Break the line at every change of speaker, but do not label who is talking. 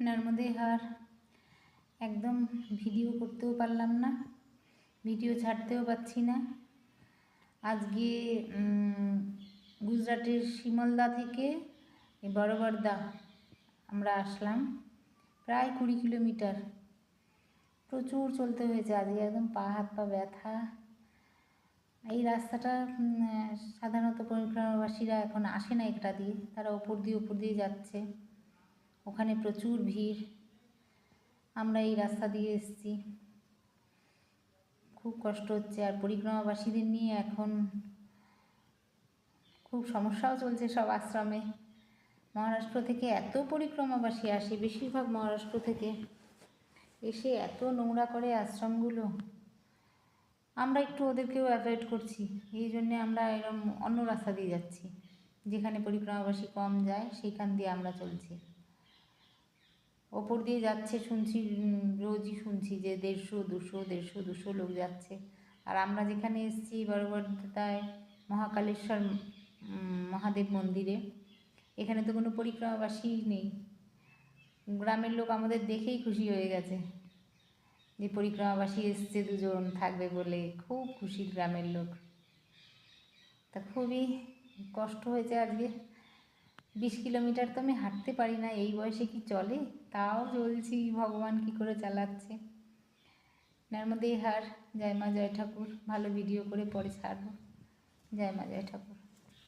নর্মদেহার একদম ভিডিও করতেও পারলাম না, ভিডিও ছাড়তেও পারছি না। আজকে গুজরাটের শিমলদা থেকে বড়বড়দা আমরা আসলাম, প্রায় 20 কিলোমিটার। প্রচুর চলতে হয়েছে আজকে, একদম পা হাত পা ব্যথা। এই রাস্তাটা সাধারণত পরিক্রমাবাসীরা এখন আসে না এটা দিয়ে, তারা ওপর দিয়ে যাচ্ছে, ওখানে প্রচুর ভিড়। আমরা এই রাস্তা দিয়ে এসেছি, খুব কষ্ট হচ্ছে। আর পরিক্রমাবাসীদের নিয়ে এখন খুব সমস্যাও চলছে সব আশ্রমে। মহারাষ্ট্র থেকে এত পরিক্রমাবাসী আসে, বেশিরভাগ মহারাষ্ট্র থেকে এসে এত নোংরা করে আশ্রমগুলো। আমরা একটু ওদেরকেও অ্যাভয়েড করছি, এই জন্যে আমরা এরকম অন্য রাস্তা দিয়ে যাচ্ছি, যেখানে পরিক্রমাবাসী কম যায় সেইখান দিয়ে আমরা চলছি। ওপর দিয়ে যাচ্ছে শুনছি, রোজই শুনছি যে 150-200 লোক যাচ্ছে। আর আমরা যেখানে এসেছি বড়বড়দায় মহাকালেশ্বর মহাদেব মন্দিরে, এখানে তো কোনো পরিক্রমাবাসী নেই। গ্রামের লোক আমাদের দেখেই খুশি হয়ে গেছে যে পরিক্রমাবাসী এসছে, 2 জন থাকবে বলে, খুব খুশি গ্রামের লোক। তা খুবই কষ্ট হয়েছে আজকে। 20 কিলোমিটার তো আমি হাঁটতে পারি না, এই বয়সে কি চলে? তাও চলছি, ভগবান কি করে চালাচ্ছে। নর্মদেহার। জয় মা জয় ঠাকুর। ভালো ভিডিও করে পরে ছাড়বো। জয় মা জয় ঠাকুর।